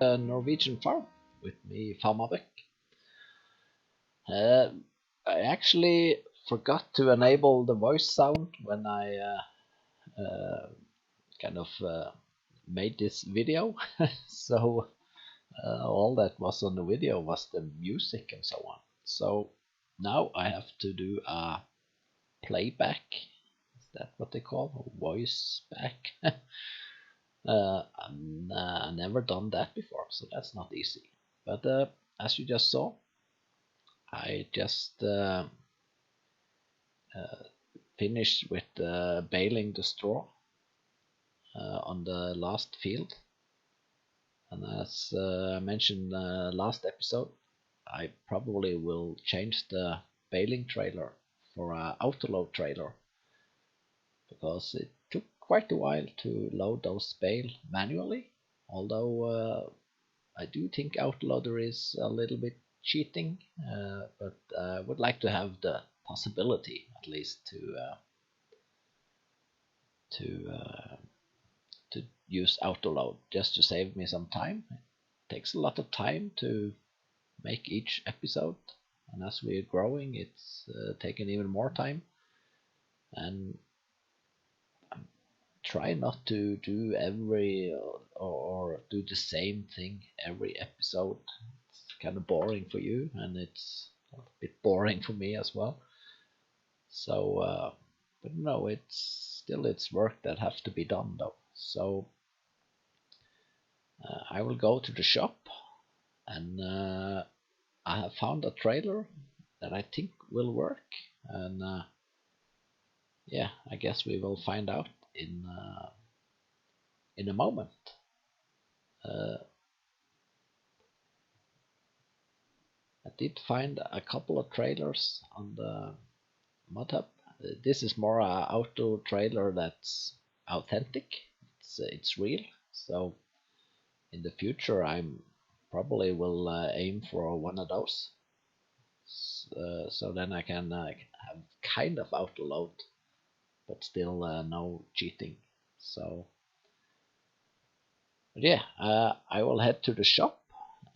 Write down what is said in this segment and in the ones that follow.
Norwegian Farm with me, Farmavik. I actually forgot to enable the voice sound when I made this video. So all that was on the video was the music and so on. So now I have to do a playback. Is that what they call a voice back? I've never done that before, so that's not easy. But as you just saw, I just finished with baling the straw on the last field. And as I mentioned last episode, I probably will change the baling trailer for an autoload trailer, because it took quite a while to load those bale manually, although I do think autoloader is a little bit cheating, but I would like to have the possibility at least to use autoload, just to save me some time. It takes a lot of time to make each episode, and as we're growing, it's taken even more time. And I'm trying not to do every or do the same thing every episode. It's kind of boring for you, and it's a bit boring for me as well. So, but no, it's work that has to be done though. So I will go to the shop, and I have found a trailer that I think will work, and yeah, I guess we will find out in a moment. I did find a couple of trailers on the mod hub. This is more a auto trailer that's authentic. It's real. So in the future, I'm probably will aim for one of those. So then I can have kind of auto load, but still no cheating. So, but yeah, I will head to the shop,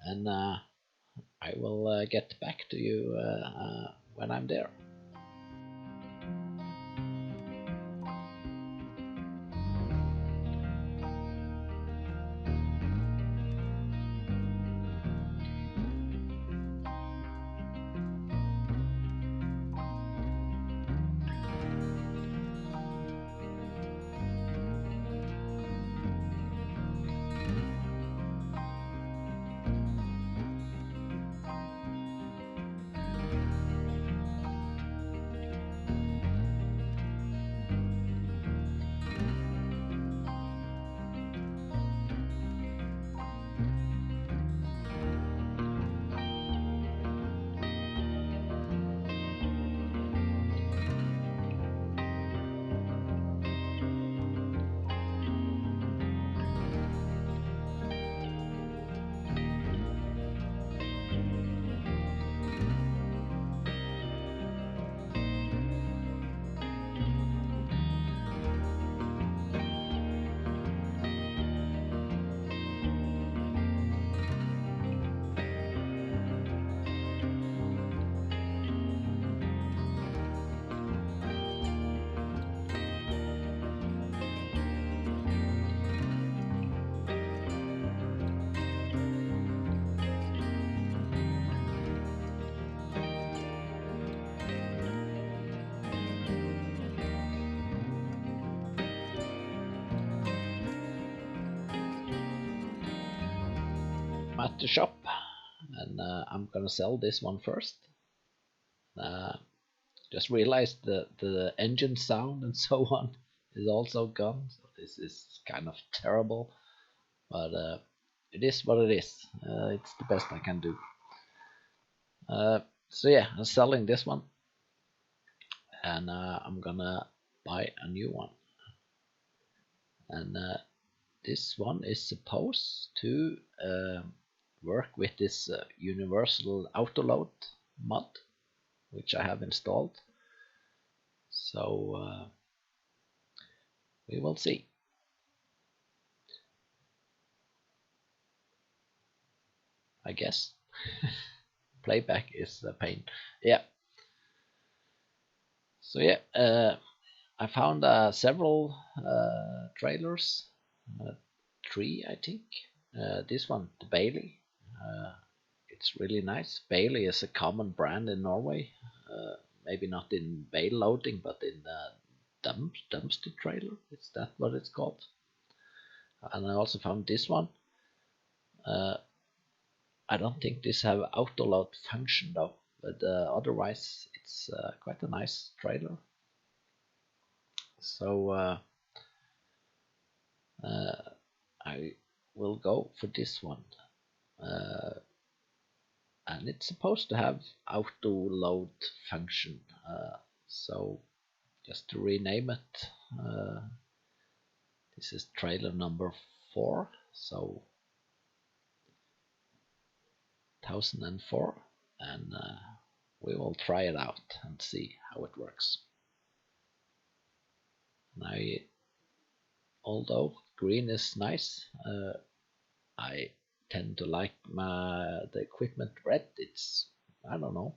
and I will get back to you when I'm there. At the shop, and I'm gonna sell this one first. Just realized the engine sound and so on is also gone, so this is kind of terrible, but it is what it is. It's the best I can do. So yeah, I'm selling this one, and I'm gonna buy a new one, and this one is supposed to work with this universal autoload mod, which I have installed. So we will see. I guess. Playback is a pain. Yeah. So yeah, I found several trailers, 3 I think. This one, the Bailey, it's really nice. Bailey is a common brand in Norway, maybe not in bale loading, but in dumpster trailer. Is that what it's called? And I also found this one. I don't think this have auto load function though, but otherwise it's quite a nice trailer. So I will go for this one, and it's supposed to have auto load function. So just to rename it, this is trailer number 4, so 1004, and we will try it out and see how it works. Now, although green is nice, I tend to like the equipment red. It's, I don't know,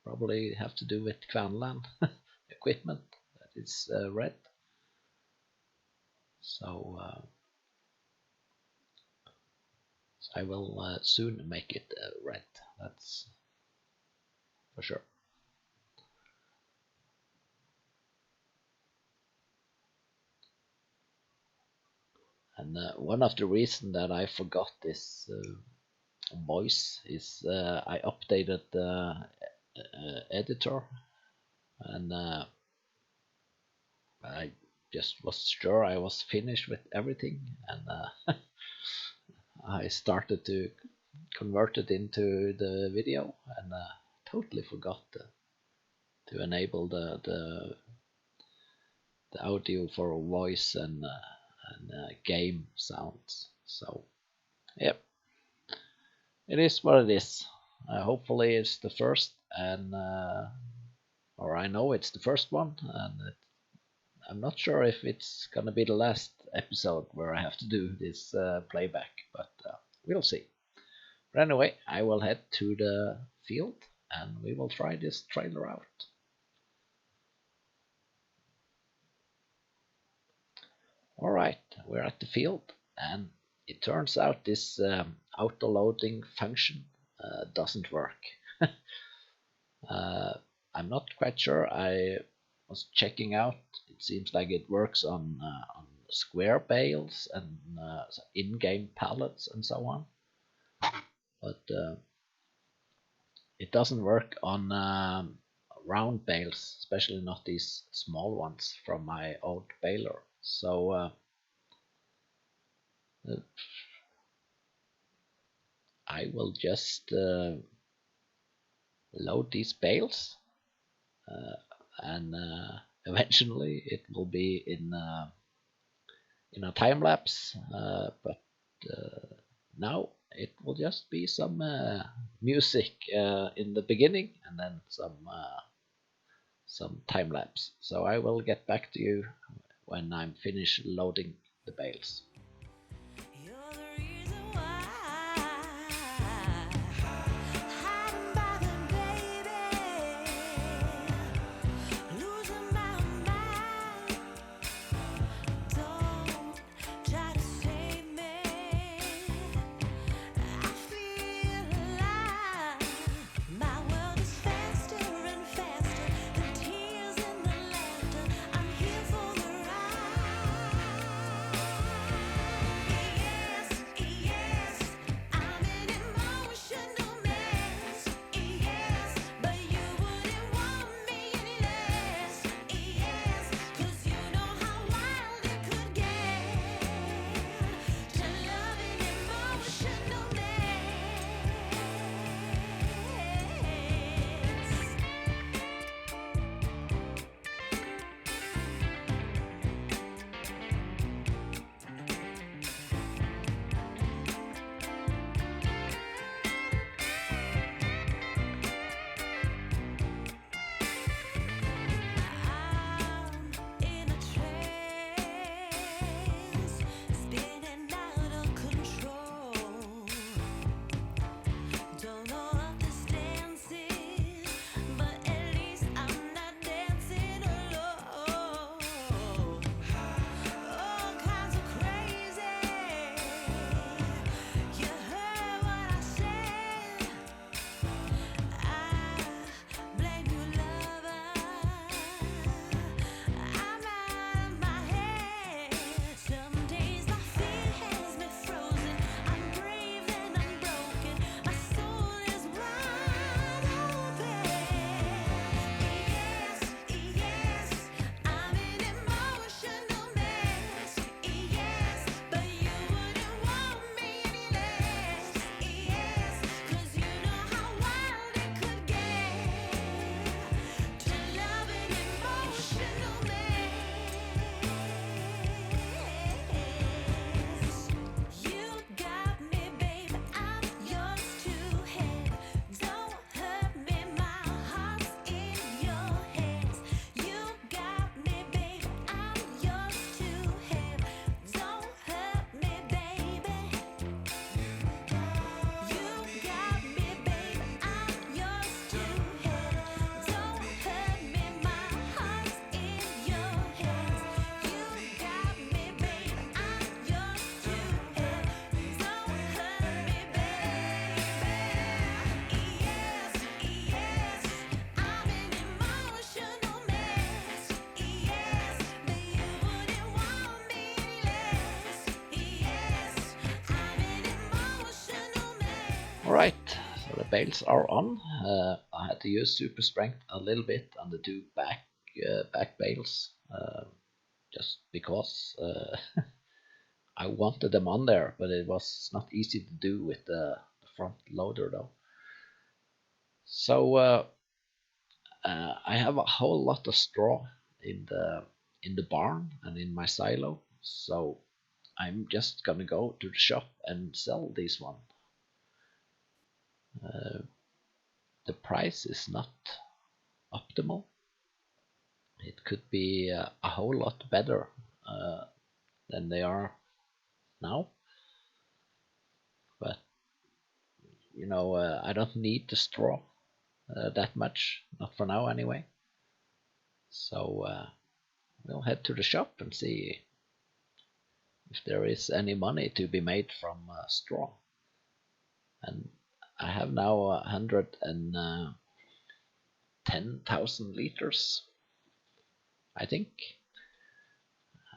probably have to do with Kvanland equipment that is red. So I will soon make it red, that's for sure. And one of the reasons that I forgot this voice is I updated the editor, and I just was sure I was finished with everything, and I started to convert it into the video, and totally forgot to enable the audio for voice and game sounds. So yep, it is what it is. Hopefully it's the first, and or I know it's the first one, and I'm not sure if it's gonna be the last episode where I have to do this playback, but we'll see. But anyway, I will head to the field and we will try this trailer out. Alright, we're at the field, and it turns out this auto loading function doesn't work. I'm not quite sure. I was checking out. It seems like it works on square bales and in-game pallets and so on, but it doesn't work on round bales, especially not these small ones from my old baler. So I will just load these bales, and eventually it will be in a time lapse, but now it will just be some music in the beginning, and then some time lapse. So I will get back to you when I'm finished loading the bales. bales are on. I had to use super strength a little bit on the two back bales, just because I wanted them on there, but it was not easy to do with the front loader though. So I have a whole lot of straw in the barn and in my silo, so I'm just gonna go to the shop and sell this one. The price is not optimal. It could be a whole lot better than they are now, but you know, I don't need the straw that much, not for now anyway. So we'll head to the shop and see if there is any money to be made from straw. And I have now 110,000 liters, I think,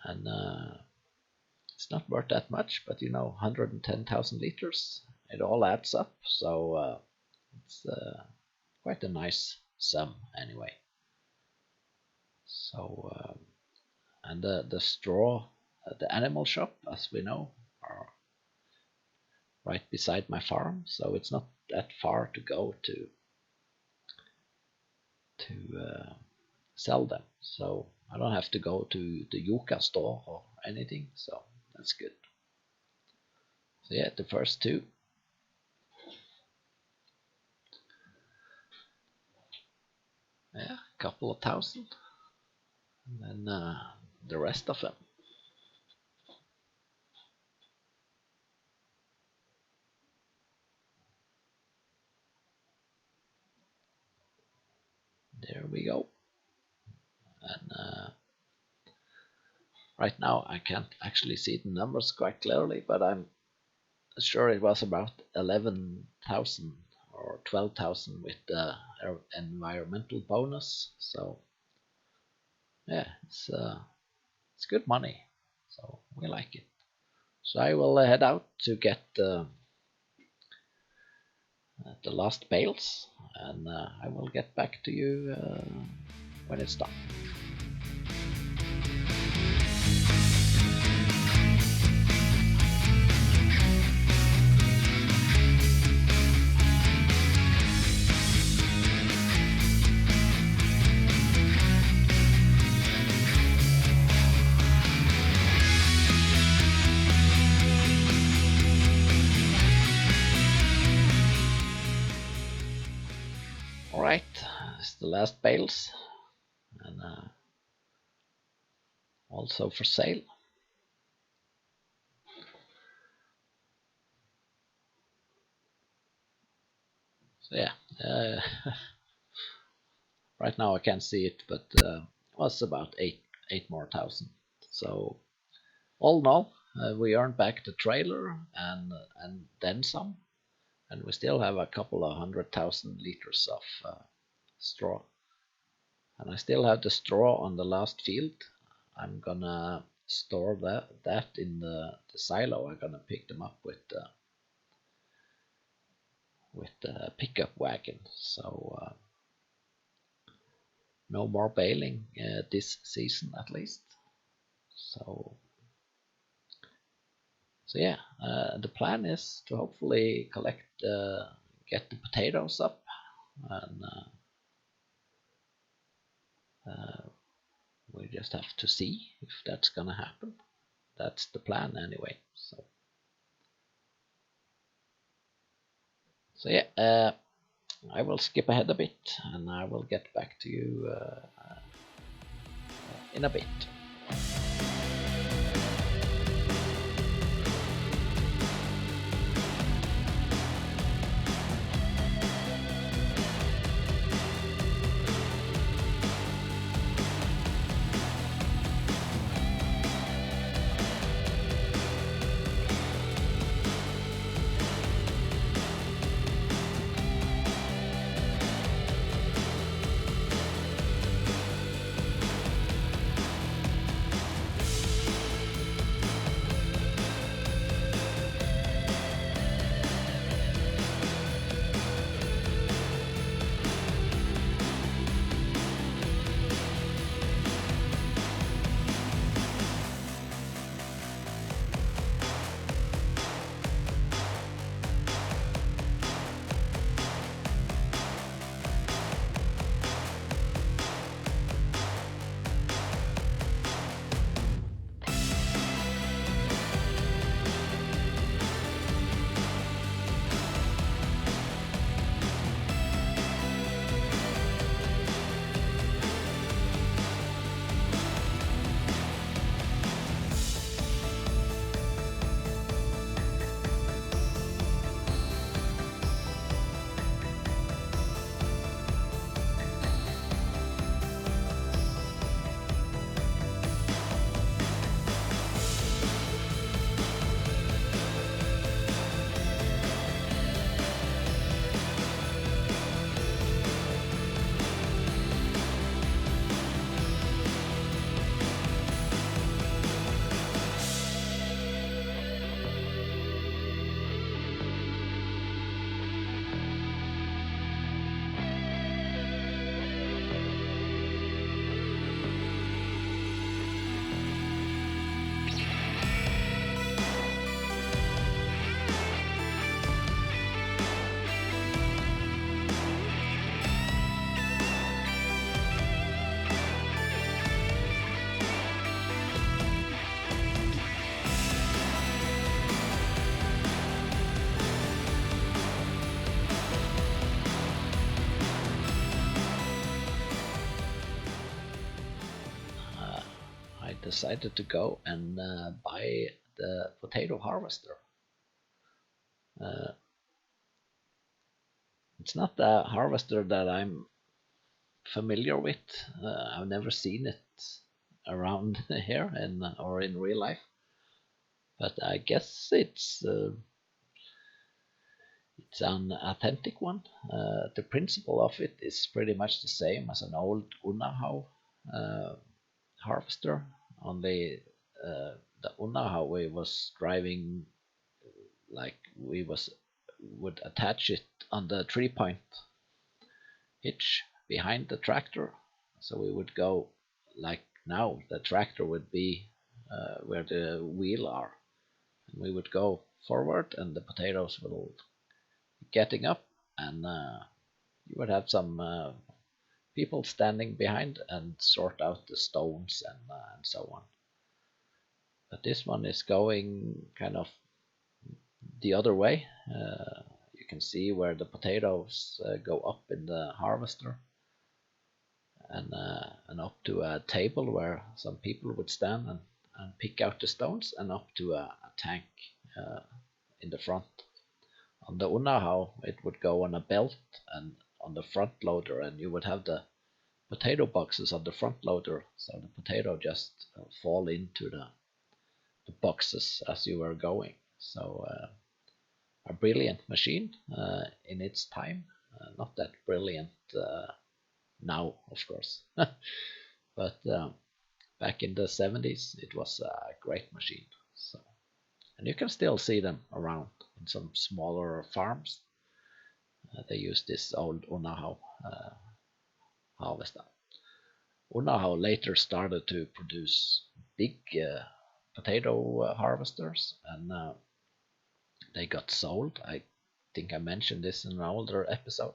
and it's not worth that much, but you know, 110,000 liters, it all adds up, so it's quite a nice sum anyway. So and the straw at the animal shop, as we know, are right beside my farm, so it's not that far to go to sell them. So I don't have to go to the Yuka store or anything, so that's good. So yeah, the first two. Yeah, a couple of thousand, and then the rest of them. There we go. And right now I can't actually see the numbers quite clearly, but I'm sure it was about 11,000 or 12,000 with the environmental bonus. So yeah, it's good money, so we like it. So I will head out to get the last bales, and I will get back to you when it's done. Alright, it's the last bales, and also for sale. So yeah, right now I can't see it, but it was about 8 more thousand. So all in all, we earned back the trailer and then some, and we still have a couple of 100,000 liters of straw. And I still have the straw on the last field. I'm gonna store that in the silo. I'm gonna pick them up with the pickup wagon. So no more baling this season, at least. So yeah, the plan is to hopefully get the potatoes up, and we just have to see if that's gonna happen. That's the plan anyway. So yeah, I will skip ahead a bit, and I will get back to you in a bit. decided to go and buy the potato harvester. It's not a harvester that I'm familiar with. I've never seen it around here or in real life, but I guess it's an authentic one. The principle of it is pretty much the same as an old Unahoe harvester. Only the Unahoe was driving like would attach it on the 3-point hitch behind the tractor, so we would go like now. The tractor would be where the wheel are, and we would go forward, and the potatoes will getting up, and you would have some people standing behind and sort out the stones and so on. But this one is going kind of the other way. You can see where the potatoes go up in the harvester, and up to a table where some people would stand and pick out the stones, and up to a tank in the front. On the Unahoe, it would go on a belt and on the front loader, and you would have the potato boxes on the front loader, so the potato just fall into the boxes as you were going. So a brilliant machine in its time, not that brilliant now, of course, but back in the 70s it was a great machine. So, and you can still see them around in some smaller farms. They use this old Unahoe harvester. Unahoe later started to produce big potato harvesters, and they got sold. I think I mentioned this in an older episode.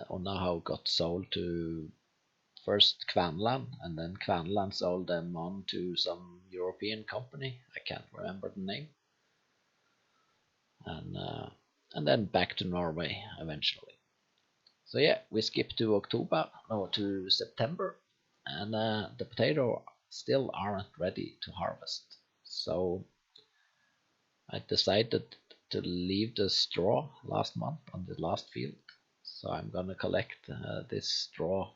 Unahoe got sold to first Kvanland, and then Kvanland sold them on to some European company. I can't remember the name. And then back to Norway eventually. So yeah, we skip to to September, and the potato still aren't ready to harvest. So I decided to leave the straw last month on the last field. So I'm gonna collect this straw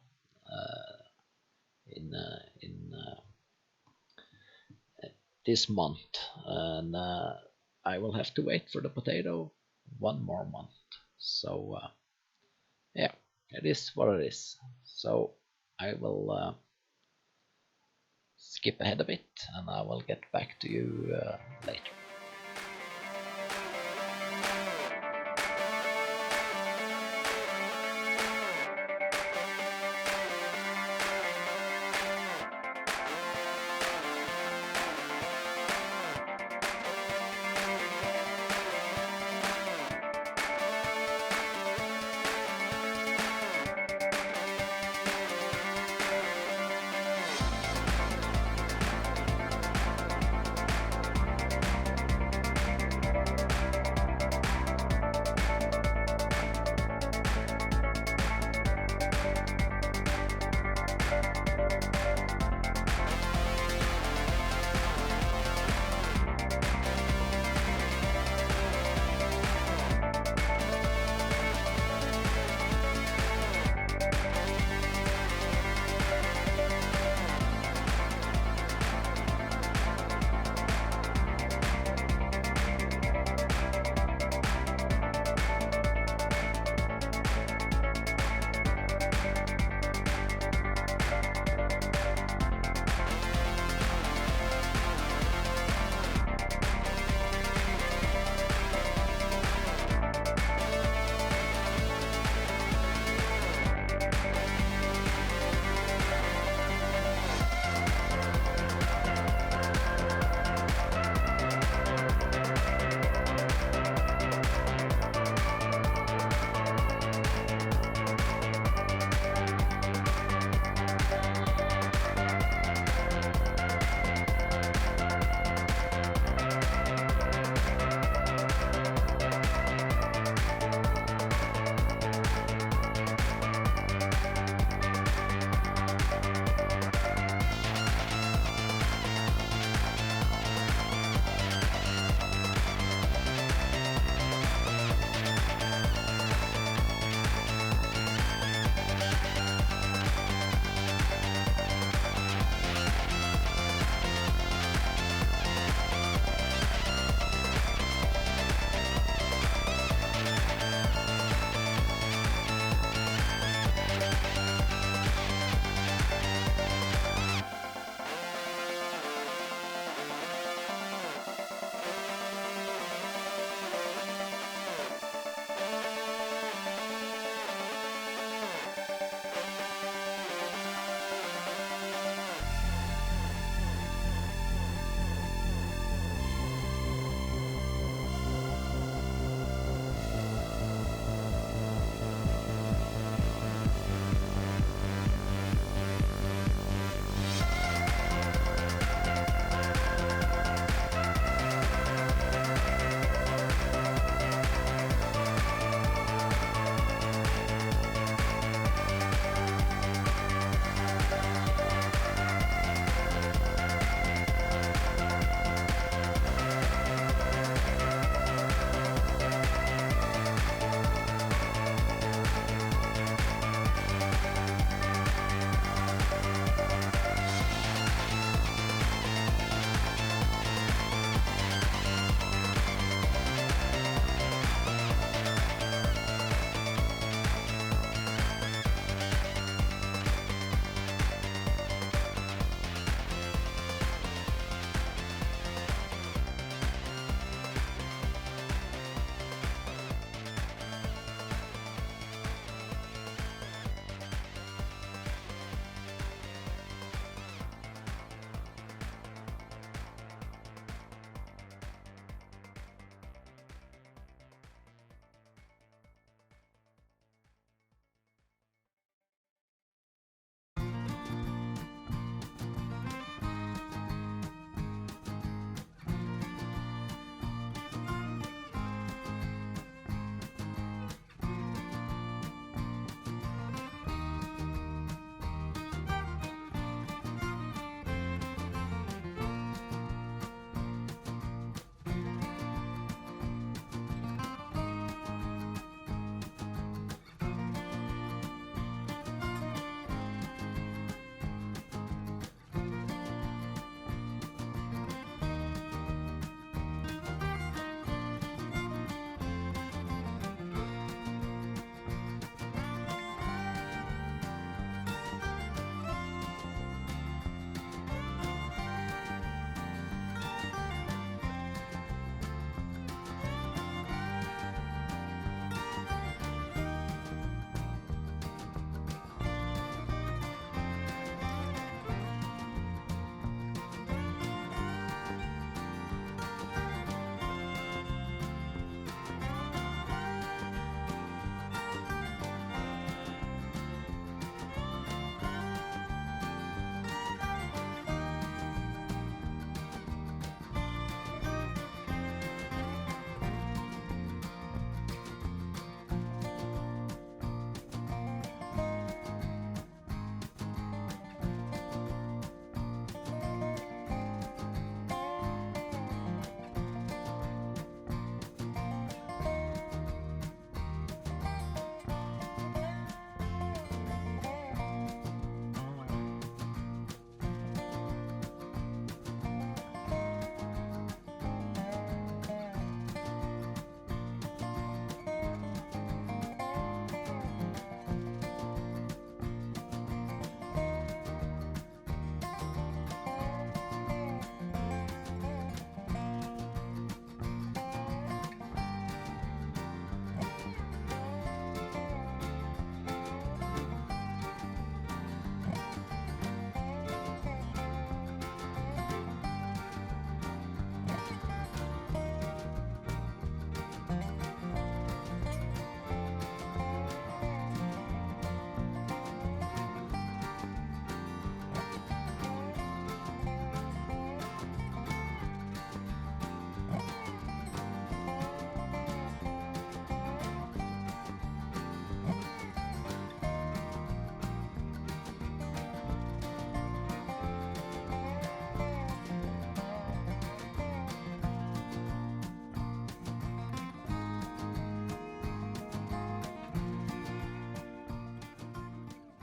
in this month, and I will have to wait for the potato one more month. So yeah, it is what it is. So I will skip ahead a bit, and I will get back to you later.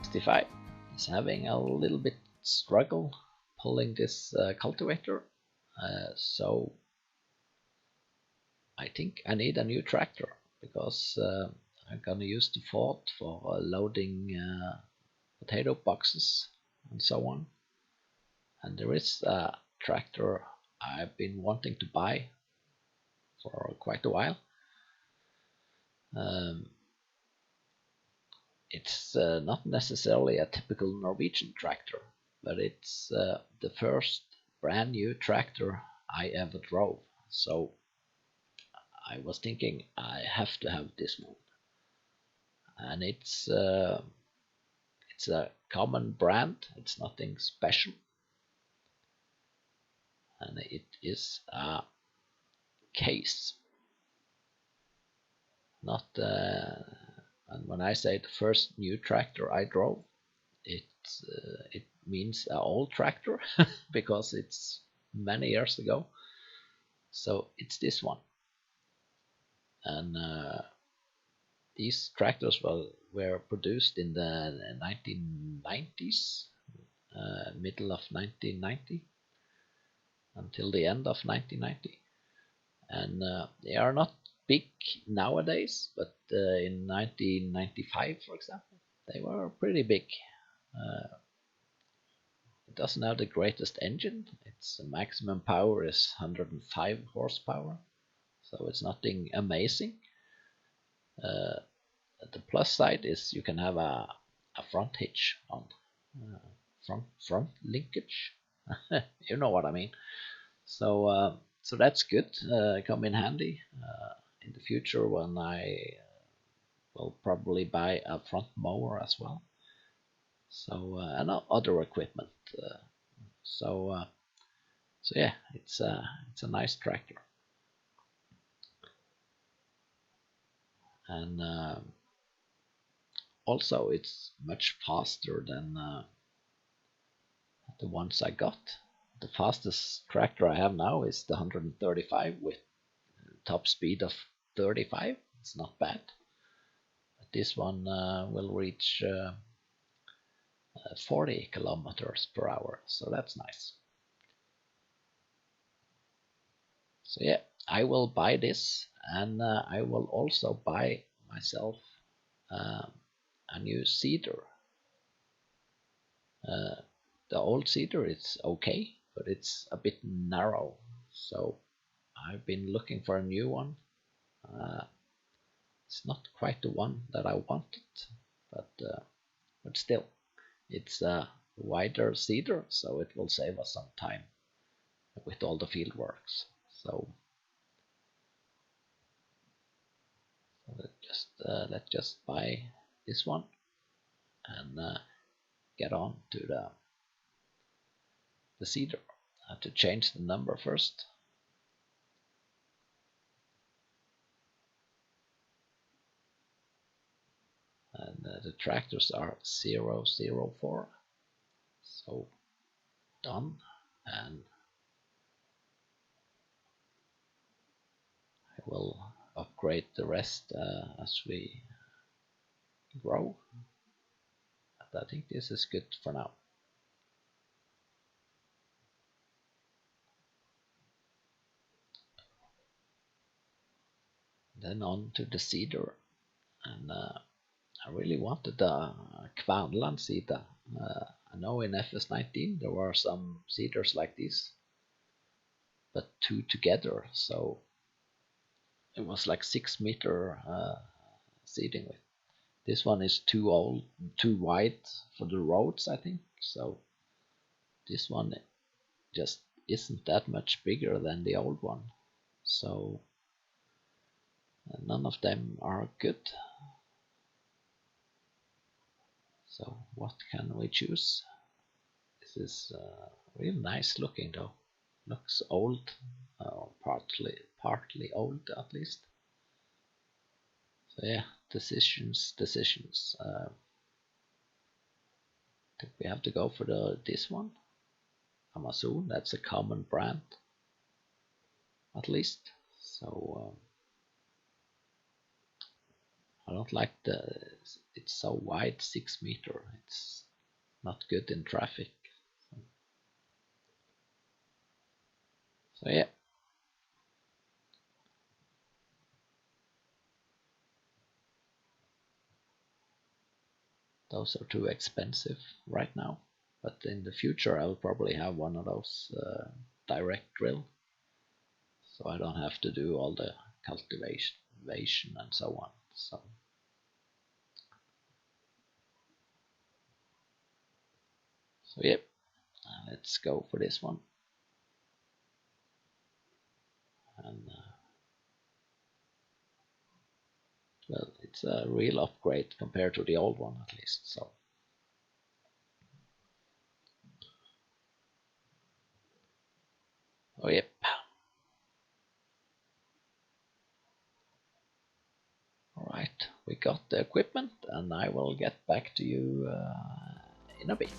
FS65 is having a little bit struggle pulling this cultivator, so I think I need a new tractor, because I'm gonna use the Ford for loading potato boxes and so on. And there is a tractor I've been wanting to buy for quite a while. It's not necessarily a typical Norwegian tractor, but it's the first brand new tractor I ever drove. So I was thinking I have to have this one. And it's a common brand, it's nothing special. And it is a case. Not and when I say the first new tractor I drove, it means an old tractor because it's many years ago. So it's this one. And these tractors were produced in the 1990s, middle of 1990 until the end of 1990. And they are not big nowadays, but in 1995, for example, they were pretty big. It doesn't have the greatest engine. Its maximum power is 105 horsepower, so it's nothing amazing. The plus side is you can have a front hitch on, front linkage. You know what I mean. So so that's good. Come in handy in the future when I will probably buy a front mower as well. So and other equipment. So yeah, it's a nice tractor. And also it's much faster than the ones I got. The fastest tractor I have now is the 135 with top speed of 35. It's not bad. But this one will reach 40 kilometers per hour, so that's nice. So yeah, I will buy this, and I will also buy myself a new seeder. The old seeder is okay, but it's a bit narrow, so I've been looking for a new one. It's not quite the one that I wanted, but still, it's a wider seeder, so it will save us some time with all the field works. So let's just buy this one and get on to the seeder. I have to change the number first. And the tractors are 004. So done, and I will upgrade the rest as we grow. But I think this is good for now. Then on to the seeder, and I really wanted the Kvarnland seeder. I know in FS19 there were some seeders like this, but two together, so it was like 6 meter seeding width. This one is too wide for the roads, I think, so this one just isn't that much bigger than the old one. So none of them are good. So what can we choose? This is really nice looking though. Looks old, partly old at least. So yeah, decisions. I think we have to go for this one. Amazon, that's a common brand, at least. So I don't like it's so wide, 6 meter. It's not good in traffic. So yeah. Those are too expensive right now, but in the future I'll probably have one of those direct drill, so I don't have to do all the cultivation and so on. So yep, let's go for this one. And well, it's a real upgrade compared to the old one at least. So oh yep. Alright, we got the equipment and I will get back to you in a bit.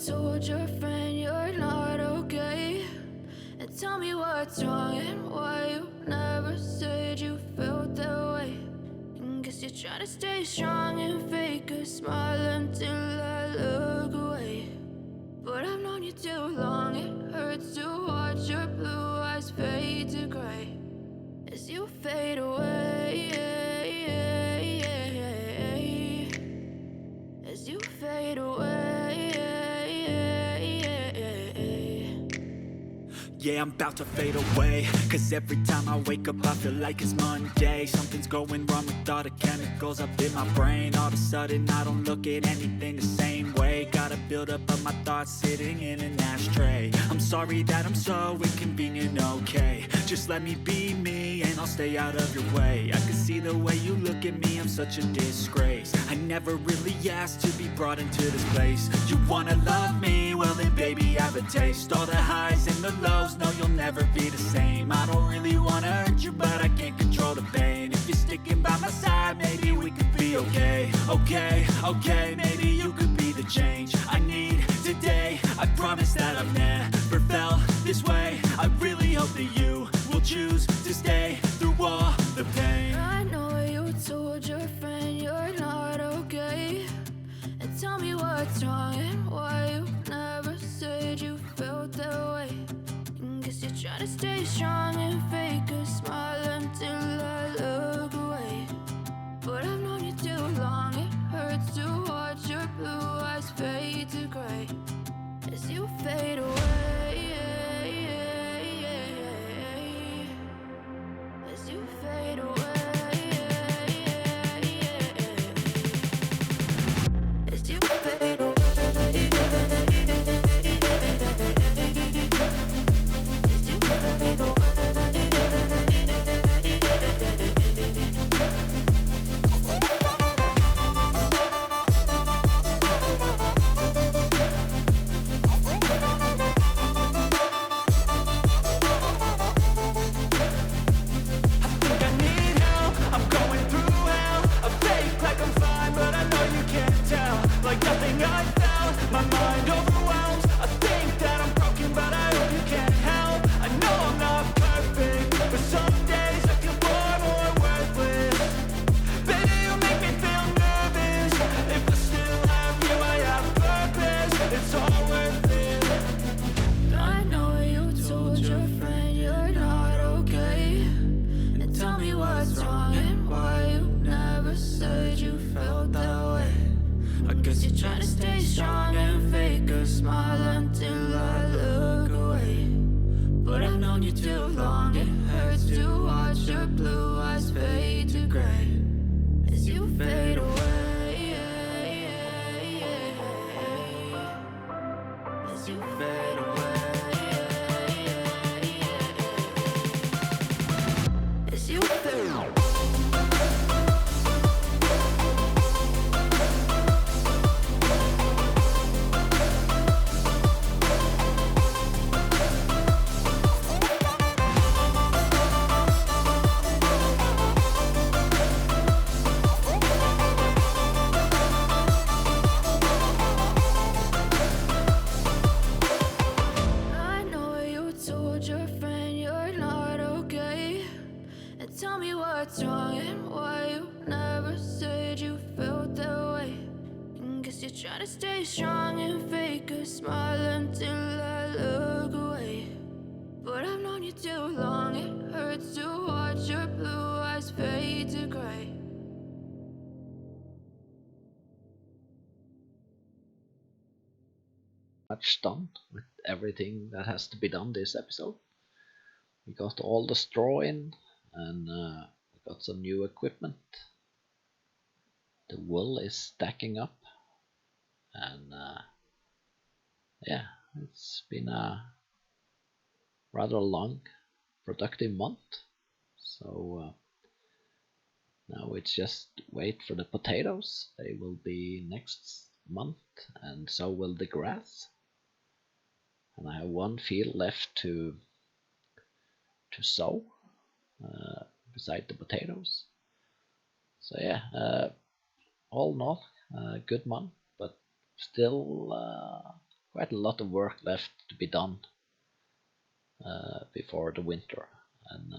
told your friend you're not okay, and tell me what's wrong and why you never said you felt that way. And guess you're trying to stay strong and fake a smile until I look away. But I've known you too long, it hurts to watch your blue eyes fade to gray as you fade away, as you fade away. Yeah, I'm about to fade away, cause every time I wake up I feel like it's Monday. Something's going wrong with all the chemicals up in my brain. All of a sudden I don't look at anything the same way. Got a buildup of my thoughts sitting in an ashtray. I'm sorry that I'm so inconvenient, okay. Just let me be me and I'll stay out of your way. I can see the way you look at me, I'm such a disgrace. I never really asked to be brought into this place. You wanna love me? Well then baby have a taste. All the highs and the lows, no you'll never be the same. I don't really wanna hurt you but I can't control the pain. If you're sticking by my side maybe we could be okay. Okay, maybe you could be the change I need today. I promise that I've never felt this way. I really hope that you will choose to stay through all the pain. I know you told your friend you're not okay, and tell me what's wrong and why you never said you felt that way. And guess you're trying to stay strong and fake a smile until I look away. But I've known you too long, it hurts to watch your blue eyes fade to gray as you fade away, as you fade away, as you fade away. Try to stay strong and fake a smile until I look away. But I've known you too long, it hurts to watch your blue eyes fade to gray. Much done with everything that has to be done this episode. We got all the straw in, and we got some new equipment. The wool is stacking up, and yeah, it's been a rather long, productive month. So now it's just wait for the potatoes. They will be next month, and so will the grass. And I have one field left to sow beside the potatoes. So yeah, all in all, good month, but still quite a lot of work left to be done before the winter and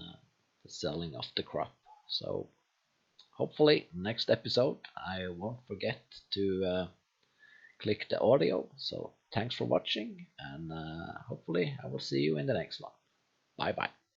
the selling of the crop. So hopefully next episode I won't forget to click the audio. So thanks for watching, and hopefully I will see you in the next one. Bye bye.